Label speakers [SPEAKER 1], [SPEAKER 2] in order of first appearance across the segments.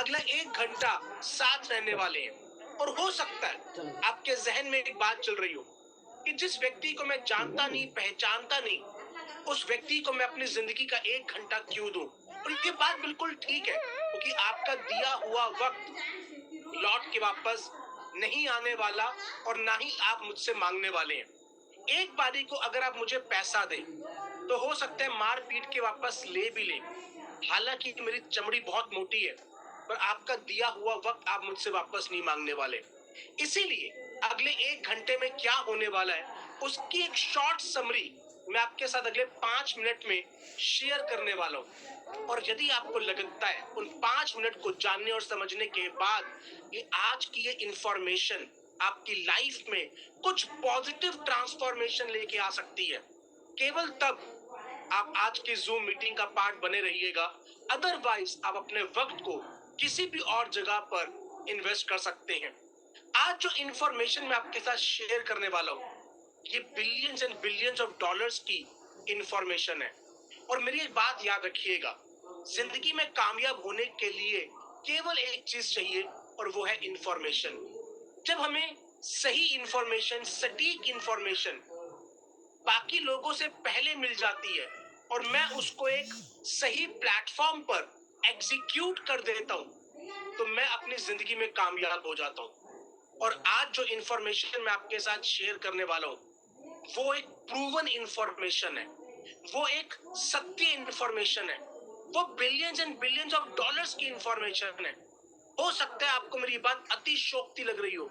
[SPEAKER 1] अगला 1 घंटा साथ रहने वाले हैं। और हो सकता है आपके जहन में एक बात चल रही हो कि जिस व्यक्ति को मैं जानता नहीं, पहचानता नहीं, उस व्यक्ति को मैं अपनी जिंदगी का 1 घंटा क्यों दूं। और ये बात बिल्कुल ठीक है, क्योंकि आपका दिया हुआ वक्त लौट के वापस नहीं आने वाला और ना ही आप मुझसे मांगने वाले हैं। एक बारी को अगर आप मुझे पैसा दें तो हो सकता है मार पीट के वापस ले भी ले, हालांकि मेरी चमड़ी बहुत मोटी है, पर आपका दिया हुआ वक्त आप मुझसे वापस नहीं मांगने वाले। इसीलिए अगले 1 घंटे में क्या होने वाला है उसकी एक शॉर्ट समरी मैं आपके साथ अगले 5 मिनट में शेयर करने वाला हूँ। और यदि आपको लगता है उन 5 मिनट को जानने और समझने के बाद कि आज की ये इंफॉर्मेशन आपकी लाइफ में कुछ पॉजिटिव ट्रांसफॉर्मेशन लेके आ सकती है, केवल तब आप आज की जूम मीटिंग का पार्ट बने रहिएगा। अदरवाइज आप अपने वक्त को किसी भी और जगह पर इन्वेस्ट कर सकते हैं। आज जो इंफॉर्मेशन मैं आपके साथ शेयर करने वाला हूँ ये billions and billions of dollars की इंफॉर्मेशन है। और मेरी एक बात याद रखिएगा, जिंदगी में कामयाब होने के लिए केवल एक चीज चाहिए और वो है इंफॉर्मेशन। जब हमें सही इंफॉर्मेशन, सटीक इंफॉर्मेशन बाकी लोगों से पहले मिल जाती है और मैं उसको एक सही प्लेटफॉर्म पर एग्जीक्यूट कर देता हूँ तो मैं अपनी जिंदगी में कामयाब हो जाता हूँ। और आज जो इंफॉर्मेशन मैं आपके साथ शेयर करने वाला हूँ वो एक प्रूवन इंफॉर्मेशन है, वो एक सत्य इंफॉर्मेशन है, वो billions and billions of dollars की इंफॉर्मेशन है। हो सकता है आपको मेरी बात अति शोक्ति लग रही हो,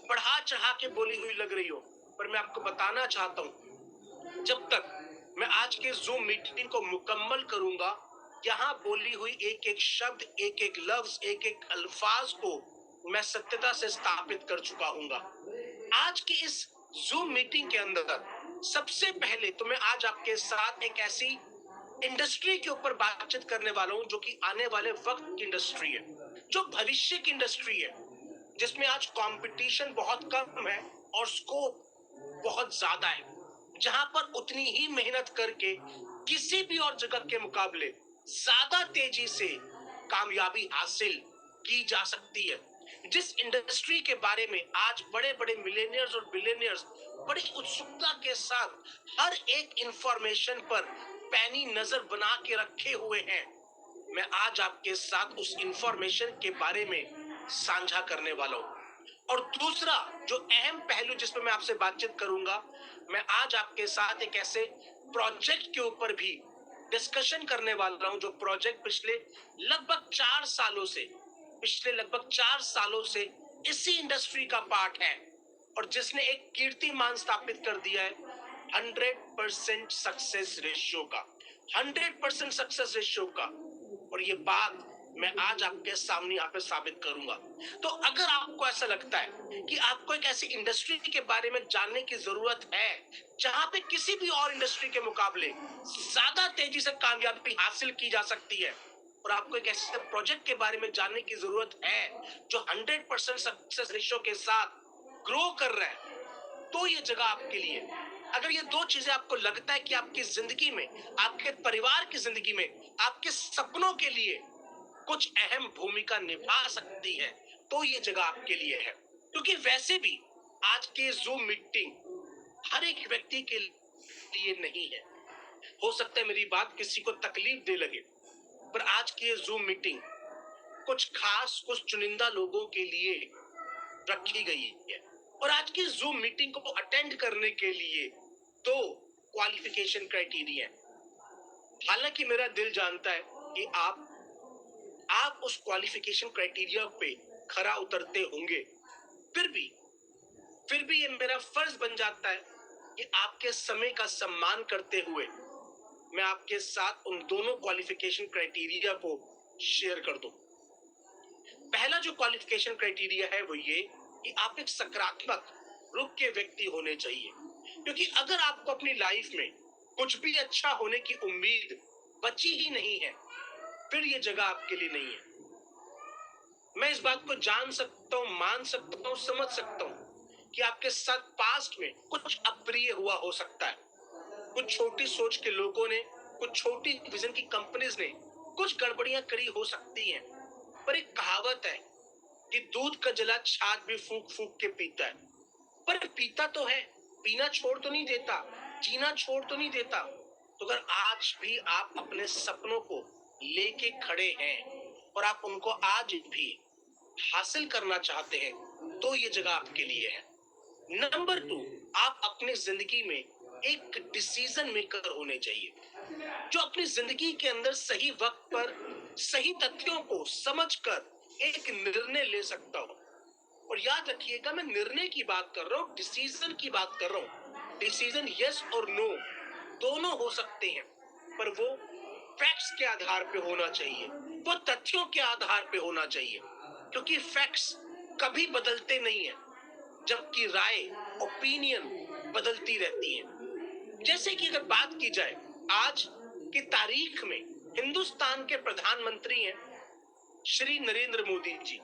[SPEAKER 1] बढ़ा चढ़ा के बोली हुई लग रही हो, पर मैं आपको बताना चाहता हूँ जब तक मैं आज के जूम मीटिंग को मुकम्मल करूंगा, यहाँ बोली हुई एक एक शब्द, एक एक लफ्ज, एक एक अल्फाज को मैं सत्यता से स्थापित कर चुका हूँगा। आज की इस जूम मीटिंग के अंदर सबसे पहले तो मैं आज आपके साथ एक ऐसी इंडस्ट्री के ऊपर बातचीत करने वाला हूँ जो कि आने वाले वक्त की इंडस्ट्री है, जो भविष्य की इंडस्ट्री है, जिसमें आज कंपटीशन बहुत कम है और स्कोप बहुत ज्यादा है, जहां पर उतनी ही मेहनत करके किसी भी और जगह के मुकाबले ज्यादा तेजी से कामयाबी हासिल की जा सकती है। जिस इंडस्ट्री के बारे में आज बड़े बड़े मिलेनियर्स और बिलियनियर्स बड़ी उत्सुकता के साथ हर एक इंफॉर्मेशन पर पैनी नजर बना के रखे हुए हैं, मैं आज आपके साथ उस इंफॉर्मेशन के बारे में साझा करने वाला हूँ। और दूसरा जो अहम पहलू जिस पर मैं आपसे बातचीत करूंगा, मैं आज आपके साथ एक ऐसे प्रोजेक्ट के ऊपर भी डिस्कशन करने वाला हूं जो प्रोजेक्ट पिछले लगभग 4 सालों से इसी इंडस्ट्री का पार्ट है और जिसने एक कीर्तिमान स्थापित कर दिया है 100% सक्सेस रेशियो का, 100% सक्सेस रेशियो का। और ये बात मैं आज आपके सामने यहाँ पे साबित करूंगा। तो अगर आपको ऐसा लगता है कि आपको एक ऐसी इंडस्ट्री के बारे में जानने की जरूरत है जहां पे किसी भी और इंडस्ट्री के मुकाबले ज्यादा तेजी से कामयाबी हासिल की जा सकती है, और आपको एक ऐसे प्रोजेक्ट के बारे में जानने की जरूरत है जो 100% सक्सेस रेशियो के साथ ग्रो कर रहा है, तो ये जगह आपके लिए। अगर ये दो चीजें आपको लगता है कि आपकी जिंदगी में, आपके परिवार की जिंदगी में, आपके सपनों के लिए कुछ अहम भूमिका निभा सकती है, तो ये जगह आपके लिए है। क्योंकि वैसे भी आज की जूम मीटिंग हर एक व्यक्ति के लिए नहीं है। हो सकता है मेरी बात किसी को तकलीफ दे लगे, पर आज की ये जूम मीटिंग कुछ खास, कुछ चुनिंदा लोगों के लिए रखी गई है। और आज की जूम मीटिंग को अटेंड करने के लिए 2 क्वालिफिकेशन क्राइटेरिया है। हालांकि मेरा दिल जानता है कि आप उस क्वालिफिकेशन क्राइटेरिया पे खरा उतरते होंगे, फिर भी ये मेरा फर्ज बन जाता है कि आपके समय का सम्मान करते हुए मैं आपके साथ उन दोनों क्वालिफिकेशन क्राइटेरिया को शेयर कर दूं। पहला जो क्वालिफिकेशन क्राइटेरिया है वो ये कि आप एक सकारात्मक रुख के व्यक्ति होने चाहिए। क्योंकि अगर आपको अपनी लाइफ में कुछ भी अच्छा होने की उम्मीद बची ही नहीं है, फिर ये जगह आपके लिए नहीं है। मैं इस बात को जान सकता हूँ, मान सकता हूँ, समझ सकता हूँ कि आपके साथ पास्ट में कुछ अप्रिय हुआ हो सकता है। कुछ छोटी सोच के लोगों ने, कुछ छोटी विजन की कंपनीज ने कुछ गड़बड़ियां करी हो सकती हैं। पर एक कहावत है कि दूध का जला छाछ भी फूंक फूंक के पीता है, पर पीता तो है, पीना छोड़ तो नहीं देता, जीना छोड़ तो नहीं देता। तो अगर आज भी आप अपने सपनों को लेके खड़े हैं और आप उनको आज भी हासिल करना चाहते हैं, तो ये जगह आपके लिए है। नंबर 2, आप अपनी जिंदगी में एक डिसीजन मेकर होने चाहिए, जो अपनी जिंदगी के अंदर सही वक्त पर सही तथ्यों को समझकर एक निर्णय ले सकता हो। और याद रखिएगा, मैं निर्णय की बात कर रहा हूँ, डिसीजन की बात कर रहा हूँ। डिसीजन यस और नो दोनों हो सकते हैं, पर वो फैक्ट्स के आधार पे होना चाहिए, वो तथ्यों के आधार पे होना चाहिए, क्योंकि फैक्ट्स कभी बदलते नहीं है, जबकि राय, ओपिनियन बदलती रहती है। जैसे कि अगर बात की जाए आज की तारीख में, हिंदुस्तान के प्रधानमंत्री हैं श्री नरेंद्र मोदी जी।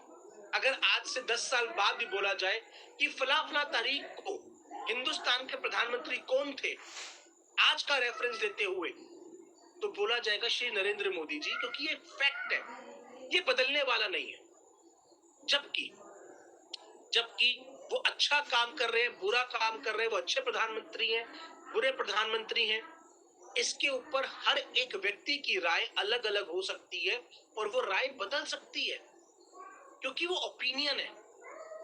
[SPEAKER 1] अगर आज से 10 साल बाद भी बोला जाए कि फला फला तारीख को हिंदुस्तान के प्रधानमंत्री कौन थे, आज का रेफरेंस देते हुए, तो बोला जाएगा श्री नरेंद्र मोदी जी, क्योंकि ये फैक्ट है, ये बदलने वाला नहीं है। जबकि जबकि वो अच्छा काम कर रहे हैं, बुरा काम कर रहे हैं, वो अच्छे प्रधानमंत्री हैं, बुरे प्रधानमंत्री हैं, इसके ऊपर हर एक व्यक्ति की राय अलग अलग हो सकती है और वो राय बदल सकती है, क्योंकि वो ओपिनियन है।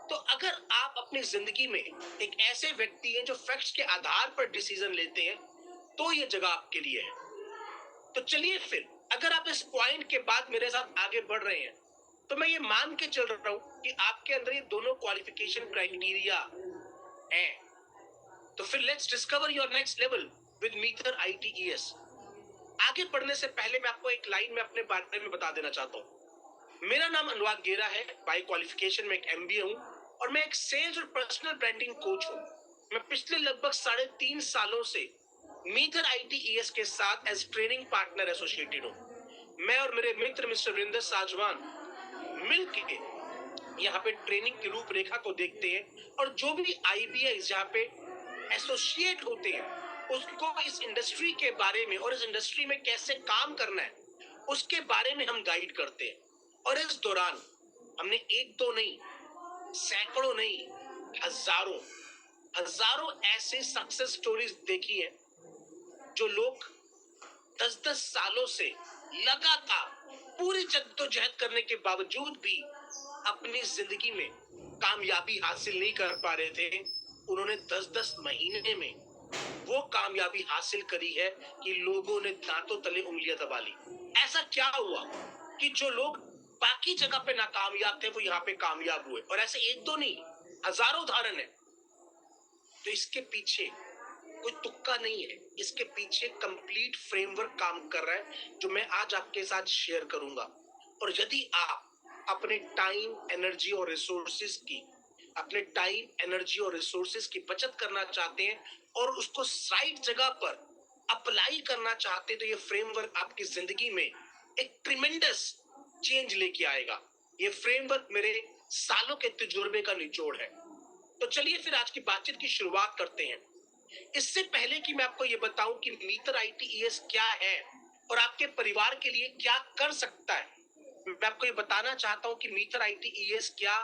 [SPEAKER 1] तो अगर आप अपनी जिंदगी में एक ऐसे व्यक्ति हैं जो फैक्ट्स के आधार पर डिसीजन लेते हैं, तो ये जगह आपके लिए है। तो चलिए फिर, अगर आप इस पॉइंट के बाद मेरे साथ आगे बढ़ रहे हैं, तो मैं ये मान के चल रहा हूं कि आपके अंदर ये दोनों क्वालिफिकेशन क्राइटेरिया है। तो फिर let's discover your next level with meter ITES। आगे बढ़ने से पहले मैं आपको एक लाइन में अपने बारे में बता देना चाहता हूँ। मेरा नाम अनुराग गेरा है, बाय क्वालिफिकेशन में एक MBA हूँ और मैं एक सेल्स और पर्सनल ब्रांडिंग कोच हूँ। मैं पिछले लगभग 3.5 सालों से मीटर ITES के साथ एज ट्रेनिंग पार्टनर एसोसिएटेड हूँ। मैं और मेरे मित्र मिस्टर वीरेंद्र साजवान मिलके यहाँ पे ट्रेनिंग की रूपरेखा को देखते हैं और जो भी IBIs यहाँ पे एसोसिएट होते हैं उसको इस इंडस्ट्री के बारे में और इस इंडस्ट्री में कैसे काम करना है उसके बारे में हम गाइड करते हैं। और इस दौरान हमने एक दो नहीं, सैकड़ों नहीं, हजारों ऐसे सक्सेस स्टोरीज देखी है, जो लोग 10-10 सालों से लगातार पूरी जद्दोजहद करने के बावजूद भी अपनी जिंदगी में कामयाबी हासिल नहीं कर पा रहे थे, उन्होंने 10-10 महीने में वो कामयाबी हासिल करी है कि लोगों ने दांतों तले उंगलियां दबा ली। ऐसा क्या हुआ कि जो लोग बाकी जगह पे नाकामयाब थे वो यहाँ पे कामयाब हुए, और ऐसे एक दो नहीं, हजारों उदाहरण है। तो इसके पीछे कोई तुक्का नहीं है, इसके पीछे कंप्लीट फ्रेमवर्क काम कर रहा है, जो मैं आज आपके साथ शेयर करूंगा। और यदि आप अपने टाइम, एनर्जी और रिसोर्सेज की बचत करना चाहते हैं और उसको राइट जगह पर अप्लाई करना चाहते हैं, तो ये फ्रेमवर्क आपकी जिंदगी में एक ट्रिमेंडस चेंज लेके आएगा। ये फ्रेमवर्क मेरे सालों के तजुर्बे का निचोड़ है। तो चलिए फिर आज की बातचीत की शुरुआत करते हैं। इससे पहले कि मैं आपको ये बताऊं कि मीटर ITES क्या है और आपके परिवार के लिए क्या कर सकता है, मैं आपको ये बताना चाहता हूं कि मीटर ITES क्या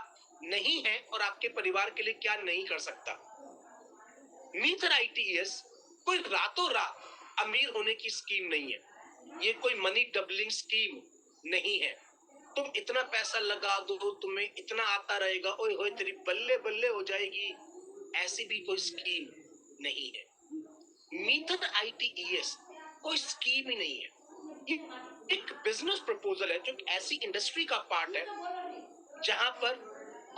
[SPEAKER 1] नहीं है और आपके परिवार के लिए क्या नहीं कर सकता। मीटर ITES कोई रातों रात अमीर होने की स्कीम नहीं है, ये कोई मनी डबलिंग स्कीम नहीं है। तुम इतना पैसा लगा दो, तुम्हें इतना आता रहेगा, ओए होए तेरी बल्ले बल्ले हो जाएगी, ऐसी भी कोई स्कीम नहीं है। मीटर ITES कोई स्कीम ही नहीं है, ये एक बिजनेस प्रपोजल है, जो ऐसी इंडस्ट्री का पार्ट है जहां पर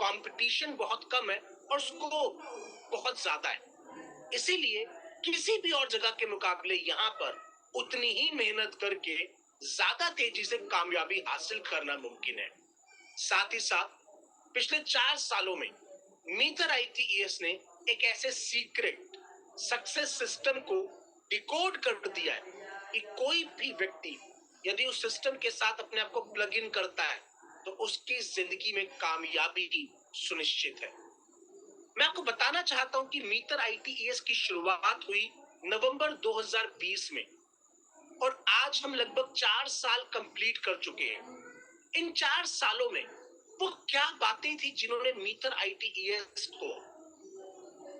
[SPEAKER 1] कंपटीशन बहुत कम है और स्कोप बहुत ज्यादा है। इसीलिए किसी भी और जगह के मुकाबले यहाँ पर उतनी ही मेहनत करके ज्यादा तेजी से कामयाबी हासिल करना मुमकिन है। साथ ही साथ पिछले 4 सालों में मीटर ITES ने एक ऐसे सीक्रेट सक्सेस सिस्टम को डिकोड कर दिया है कि कोई भी व्यक्ति यदि उस सिस्टम के साथ अपने आप को प्लग इन करता है तो उसकी जिंदगी में कामयाबी सुनिश्चित है। मैं आपको बताना चाहता हूं कि मीटर ITES की शुरुआत हुई नवंबर 2020 में और आज हम लगभग 4 साल कंप्लीट कर चुके हैं। इन 4 सालों में वो क्या बातें थी जिन्होंने मीटर ITES को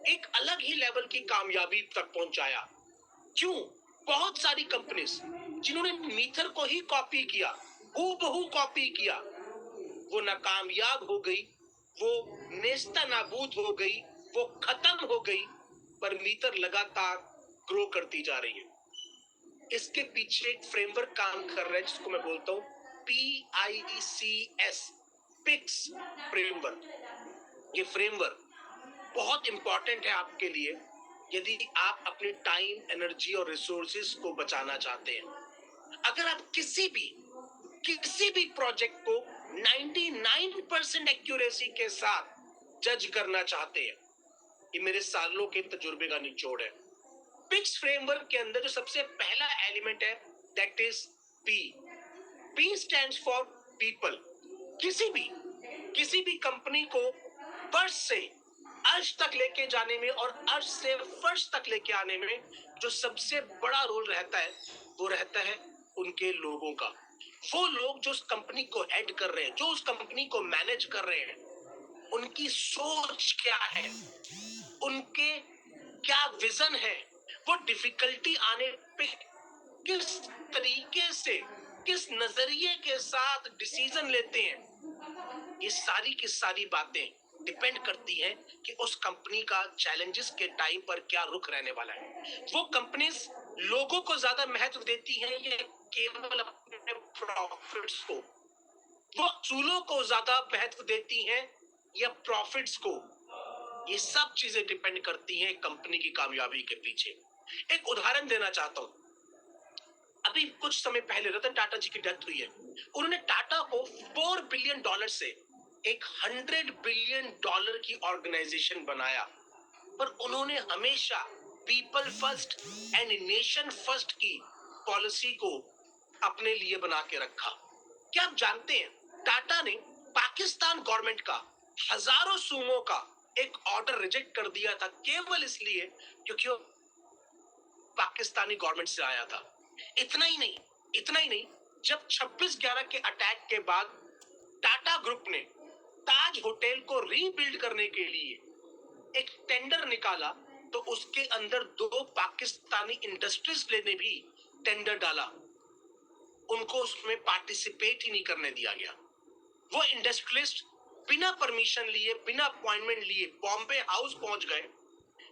[SPEAKER 1] एक अलग ही लेवल की कामयाबी तक पहुंचाया? क्यों? बहुत सारी कंपनीज जिन्होंने मीटर को ही कॉपी किया, हूबहू कॉपी किया, वो नाकामयाब हो गई, वो नेस्ता नाबूद हो गई, वो खत्म हो गई, पर मीटर लगातार ग्रो करती जा रही है। इसके पीछे एक फ्रेमवर्क काम कर रहा है जिसको मैं बोलता हूं PICS, पिक्स फ्रेमवर्क। ये फ्रेमवर्क बहुत इंपॉर्टेंट है आपके लिए यदि आप अपने टाइम, एनर्जी और रिसोर्सेज को बचाना चाहते हैं। अगर आप किसी भी प्रोजेक्ट को 99% एक्यूरेसी के साथ जज करना चाहते हैं, ये मेरे सालों के तजुर्बे का निचोड़ है। पिक्स फ्रेमवर्क के अंदर जो सबसे पहला एलिमेंट है that is P। P stands for people. किसी भी कंपनी को फर्श से अर्श तक लेके जाने में और अर्श से फर्श तक लेके आने में जो सबसे बड़ा रोल रहता है वो रहता है उनके लोगों का। वो लोग जो उस कंपनी को हेड कर रहे हैं, जो उस कंपनी को मैनेज कर रहे हैं, उनकी सोच क्या है, उनके क्या विजन है, वो डिफिकल्टी आने पे किस तरीके से, किस नजरिए के साथ डिसीजन लेते हैं, ये सारी की सारी बातें डिपेंड करती हैं कि उस कंपनी का चैलेंजेस के टाइम पर क्या रुख रहने वाला है। वो कंपनीज लोगों को ज्यादा महत्व देती हैं या केवल अपने प्रॉफिट्स को? वो असूलों को ज्यादा महत्व देती हैं या प्रॉफिट्स को? ये सब चीजें डिपेंड करती हैं कंपनी की कामयाबी के पीछे। एक उदाहरण देना चाहता हूं। अभी कुछ समय पहले रतन टाटा जी की डेथ हुई है। उन्होंने टाटा को $4 बिलियन से एक $100 बिलियन की ऑर्गेनाइजेशन बनाया, पर उन्होंने हमेशा people first and nation first की पॉलिसी को अपने लिए बना के रखा। क्या आप जानते हैं टाटा ने पाकिस्तान गवर्नमेंट का हजारों सूमों का एक ऑर्डर रिजेक्ट कर दिया था केवल इसलिए क्योंकि वो पाकिस्तानी गवर्नमेंट से आया था। इतना ही नहीं, जब 26/11 के अटैक के बाद टाटा ग्रुप ने ताज होटल को रीबिल्ड करने के लिए एक टेंडर निकाला तो उसके अंदर 2 पाकिस्तानी इंडस्ट्रीज ने भी टेंडर डाला। उनको उसमें पार्टिसिपेट ही नहीं करने दिया गया। वो इंडस्ट्रियलिस्ट बिना परमिशन लिए, बिना अपॉइंटमेंट लिए बॉम्बे हाउस पहुंच गए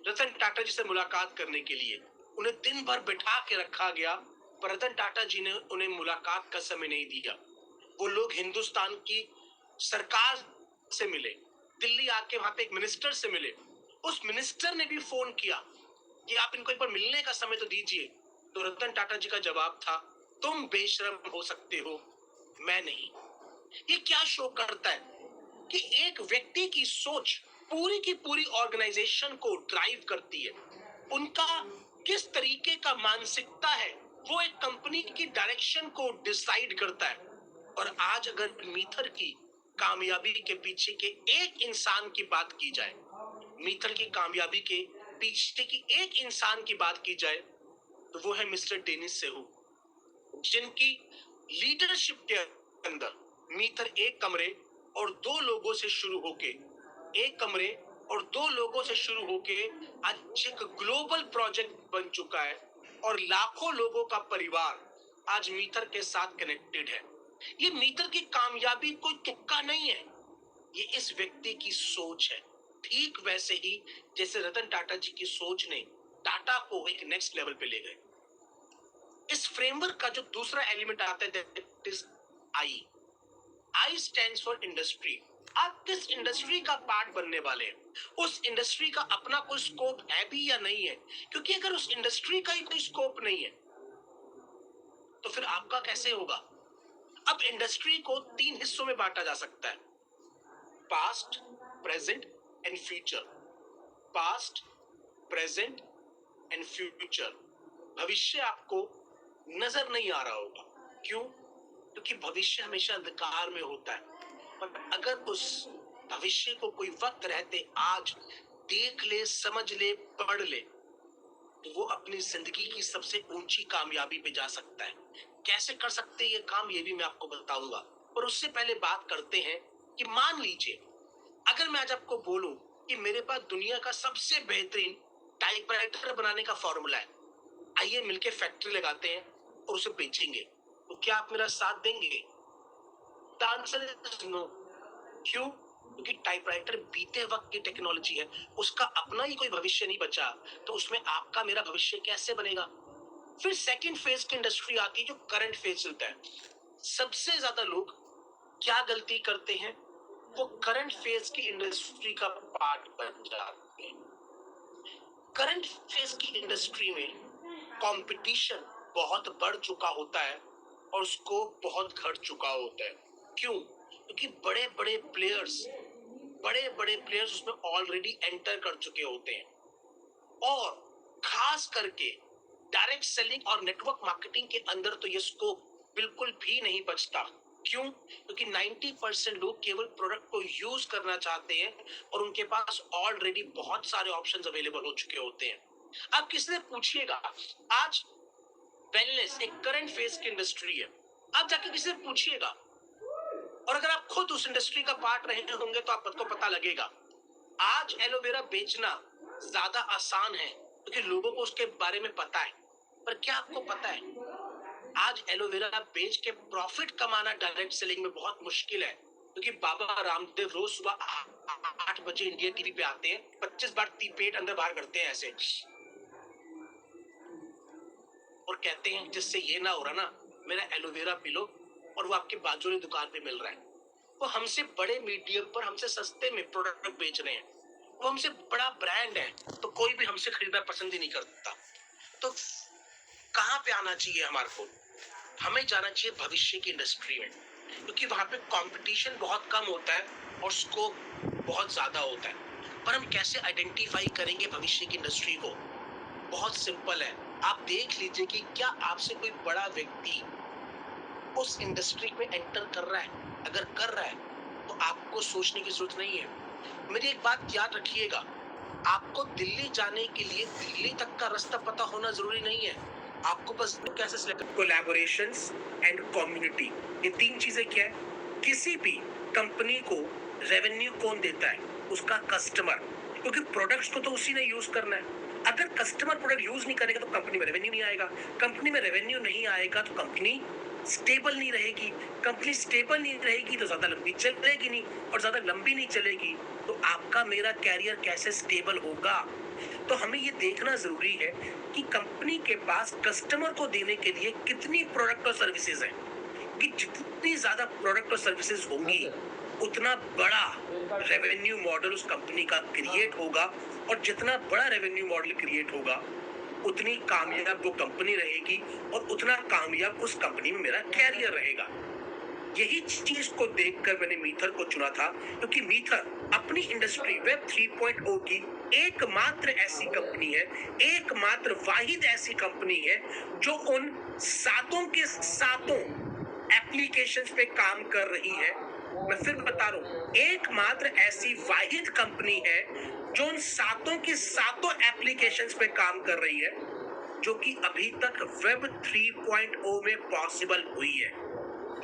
[SPEAKER 1] रतन टाटा जी से मुलाकात करने के लिए। उन्हें दिन भर बिठा के रखा गया, पर रतन टाटा जी ने उन्हें मुलाकात का समय नहीं दिया। वो लोग हिंदुस्तान की सरकार से मिले, दिल्ली आके वहां पे एक मिनिस्टर से मिले। उस मिनिस्टर ने भी फोन किया कि आप इनको एक बार मिलने का समय तो दीजिए। तो रतन टाटा जी का जवाब था, तुम बेशर्म हो सकते हो, मैं नहीं। ये क्या शो करता है कि एक व्यक्ति की सोच पूरी की पूरी ऑर्गेनाइजेशन को ड्राइव करती है। उनका किस तरीके का मानसिकता है वो एक कंपनी की डायरेक्शन को डिसाइड करता है। और आज अगर मीथर की कामयाबी के पीछे के एक इंसान की बात की जाए, मीथर की कामयाबी के पीछे की एक इंसान की बात की जाए तो वो है मिस्टर डेनिस सेहू, जिनकी लीडरशिप के अंदर मीथर एक कमरे और 2 लोगों से शुरू होके आज एक ग्लोबल प्रोजेक्ट बन चुका है और लाखों लोगों का परिवार आज मीथर के साथ कनेक्टेड है। ये मीथर की कामयाबी कोई तुक्का नहीं है, ये इस व्यक्ति की सोच है। ठीक वैसे ही जैसे रतन टाटा जी की सोच ने टाटा को एक नेक्स्ट लेवल पे ले गए। इस फ्रेमवर्क का जो दूसरा एलिमेंट आता है that is I stands for industry. आप किस इंडस्ट्री का पार्ट बनने वाले हैं, उस इंडस्ट्री का अपना कोई स्कोप है भी या नहीं है? क्योंकि अगर उस इंडस्ट्री का ही कोई स्कोप नहीं है तो फिर आपका कैसे होगा? अब इंडस्ट्री को 3 हिस्सों में बांटा जा सकता है, past, present and future. Past, present and future. भविष्य आपको नजर नहीं आ रहा होगा। क्यों? क्योंकि भविष्य हमेशा अंधकार में होता है, पर अगर उस भविष्य को कोई वक्त रहते आज देख ले, समझ ले, पढ़ ले तो वो अपनी जिंदगी की सबसे ऊंची कामयाबी पे जा सकता है। कैसे कर सकते ये काम, ये भी मैं आपको बताऊंगा। और उससे पहले बात करते हैं कि मान लीजिए अगर मैं आज आपको बोलूं कि मेरे पास दुनिया का सबसे बेहतरीन टाइपराइटर बनाने का फॉर्मूला है, आइए मिलके फैक्ट्री लगाते हैं और उसे बेचेंगे, तो क्या आप मेरा साथ देंगे? The answer is no. क्यों? क्योंकि टाइपराइटर बीते वक्त की टेक्नोलॉजी है, उसका अपना ही कोई भविष्य नहीं बचा, तो उसमें आपका मेरा भविष्य कैसे बनेगा? फिर सेकंड फेज की इंडस्ट्री आती है जो करंट फेज चलता है। सबसे ज्यादा लोग क्या गलती करते हैं? वो करंट फेज की इंडस्ट्री का पार्ट बन जाते हैं। करंट फेज की इंडस्ट्री में कंपटीशन बहुत बढ़ चुका होता है और स्कोप बहुत घट चुका होता है। क्यों? क्योंकि बड़े बड़े प्लेयर्स उसमें ऑलरेडी एंटर कर चुके होते हैं और खास करके डायरेक्ट सेलिंग और नेटवर्क मार्केटिंग के अंदर तो ये स्कोप बिल्कुल भी नहीं बचता। क्यों? क्योंकि 90% लोग केवल प्रोडक्ट को यूज करना चाहते हैं और उनके पास ऑलरेडी बहुत सारे ऑप्शंस अवेलेबल हो चुके होते हैं। आप किससे पूछिएगा, आज वेलनेस एक करंट फेज की इंडस्ट्री है, आप जाके किसी से पूछिएगा और अगर आप खुद उस इंडस्ट्री का पार्ट रहे होंगे तो आपको पता लगेगा आज एलोवेरा बेचना ज्यादा आसान है क्योंकि लोगों को उसके बारे में पता है। पर क्या आपको पता है आज एलोवेरा बेच के प्रॉफिट कमाना डायरेक्ट सेलिंग में बहुत मुश्किल है, क्योंकि बाबा रामदेव रोज सुबह 8 बजे इंडिया टीवी पे आते हैं, 25 बार पेट अंदर बाहर करते हैं ऐसे और कहते हैं जिससे ये ना हो रहा ना, मेरा एलोवेरा पी लो, और वो आपके बाजू वाली दुकान पे मिल रहा है। वो हमसे बड़े मीडियम पर हमसे सस्ते में प्रोडक्ट बेच रहे हैं, वो हमसे बड़ा ब्रांड है, तो कोई भी हमसे खरीदना पसंद ही नहीं करता। तो कहाँ पे आना चाहिए हमारे को? हमें जाना चाहिए भविष्य की इंडस्ट्री में, क्योंकि वहां पे कंपटीशन बहुत कम होता है और स्कोप बहुत ज्यादा होता है। पर हम कैसे आइडेंटिफाई करेंगे भविष्य की इंडस्ट्री को? बहुत सिंपल है, आप देख लीजिए कि क्या आपसे कोई बड़ा व्यक्ति उस इंडस्ट्री में एंटर कर रहा है। अगर कर रहा है तो आपको सोचने की जरूरत नहीं है। मेरी एक बात याद रखिएगा, आपको दिल्ली जाने के लिए दिल्ली तक का रास्ता पता होना जरूरी नहीं है, आपको बस कैसे सिलेक्ट। कोलैबोरेशंस एंड कम्युनिटी, ये 3 चीजें क्या है? किसी भी कंपनी को रेवेन्यू कौन देता है? उसका कस्टमर, क्योंकि प्रोडक्ट्स को तो उसी ने यूज करना है। अगर कस्टमर प्रोडक्ट यूज नहीं करेगा तो कंपनी में रेवेन्यू नहीं आएगा, कंपनी में रेवेन्यू नहीं आएगा तो कंपनी स्टेबल नहीं रहेगी, कंपनी स्टेबल नहीं रहेगी तो ज्यादा लंबी चलेगी नहीं, और ज्यादा लंबी नहीं चलेगी तो आपका मेरा कैरियर कैसे स्टेबल होगा? तो हमें ये देखना जरूरी है कि कंपनी के पास कस्टमर को देने के लिए कितनी प्रोडक्ट और सर्विसेज हैं, कि जितनी ज्यादा प्रोडक्ट और सर्विसेज होंगी उतना बड़ा रेवेन्यू मॉडल उस कंपनी का क्रिएट होगा, और जितना बड़ा रेवेन्यू मॉडल क्रिएट होगा उतनी कामयाब वो कंपनी रहेगी और उतना कामयाब उस कंपनी में मेरा कैरियर रहेगा। यही चीज को देखकर मैंने मीथर को चुना था, क्योंकि मीथर अपनी इंडस्ट्री वेब 3.0 की एकमात्र ऐसी कंपनी है, एकमात्र वाहिद ऐसी कंपनी है जो उन सातों के सातों एप्लीकेशंस पे काम कर रही है। मैं फिर बता रहा हूँ, एकमात्र ऐसी वाहिद कंपनी है जो उन सातों की सातों एप्लीकेशंस पे काम कर रही है, जो कि अभी तक वेब 3.0 में पॉसिबल हुई है।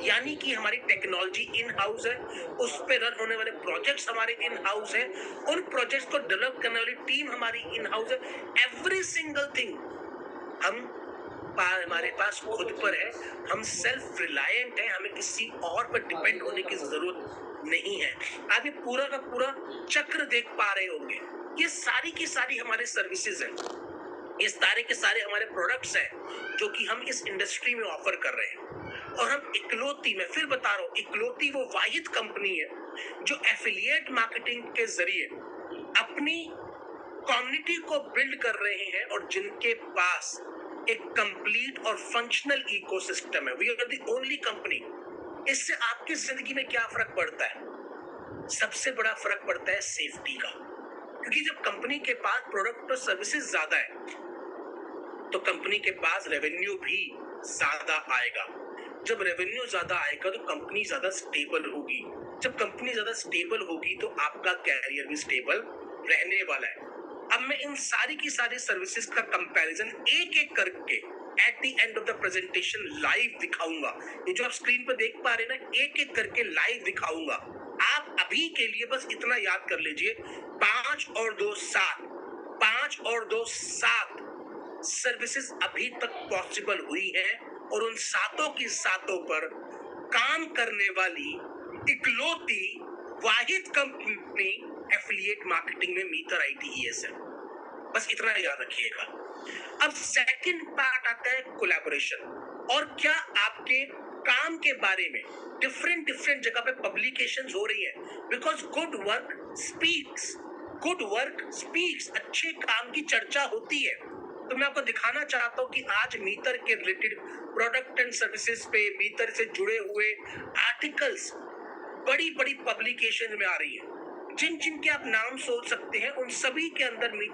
[SPEAKER 1] यानी कि हमारी टेक्नोलॉजी इन हाउस है, उस पे रन होने वाले प्रोजेक्ट्स हमारे इन हाउस हैं, उन प्रोजेक्ट्स को डेवलप करने वाली टीम हमारी इन हाउस है। एवरी सिंगल थिंग हमारे पास खुद पर है, हम सेल्फ रिलायंट हैं, हमें किसी और पर डिपेंड होने की जरूरत नहीं है। आप ये पूरा का पूरा चक्र देख पा रहे होंगे, ये सारी की सारी हमारे सर्विसेज हैं, ये सारे के सारे हमारे प्रोडक्ट्स हैं जो कि हम इस इंडस्ट्री में ऑफर कर रहे हैं। और हम इकलौती, मैं फिर बता रहा हूँ, इकलौती वो वाहिद कंपनी है जो एफिलिएट मार्केटिंग के जरिए अपनी कम्युनिटी को बिल्ड कर रहे हैं और जिनके पास एक कंप्लीट और फंक्शनल इकोसिस्टम है। We are the only company. इससे आपकी जिंदगी में क्या फर्क पड़ता है? सबसे बड़ा फर्क पड़ता है सेफ्टी का, क्योंकि जब कंपनी के पास प्रोडक्ट और सर्विसेज ज्यादा है तो कंपनी के पास रेवेन्यू भी ज्यादा आएगा। जब रेवेन्यू ज्यादा आएगा तो कंपनी ज्यादा स्टेबल होगी, जब कंपनी ज्यादा स्टेबल होगी तो आपका कैरियर भी स्टेबल रहने वाला है। अब मैं इन सारी की सारी सर्विसेज का कंपैरिजन एक एक करके at the end of the presentation live दिखाऊंगा। ये जो आप स्क्रीन पर देख पा रहे हैं ना, एक एक करके लाइव दिखाऊंगा। आप अभी के लिए बस इतना याद कर लीजिए, 5 और 2 7, 5 और 2 7 सर्विसेज अभी तक पॉसिबल हुई है, और उन सातों की सातों पर काम करने वाली इकलौती वाहिद कंपनी एफिलिएट मार्केटिंग में मीटर ITES है। बस इतना याद रखिएगा। अब सेकंड पार्ट आता है कोलैबोरेशन, और क्या आपके काम के बारे में डिफरेंट जगह पे पब्लिकेशंस हो रही है, बिकॉज गुड वर्क स्पीक्स, अच्छे काम की चर्चा होती है। तो मैं आपको दिखाना चाहता हूं कि आज मीटर के रिलेटेड प्रोडक्ट एंड सर्विसेज पे, मीटर से जुड़े हुए आर्टिकल्स बड़ी पब्लिकेशन में आ रही है। जिन जिन के आप नाम सोच सकते हैं, उन सभी के अंदर मीटर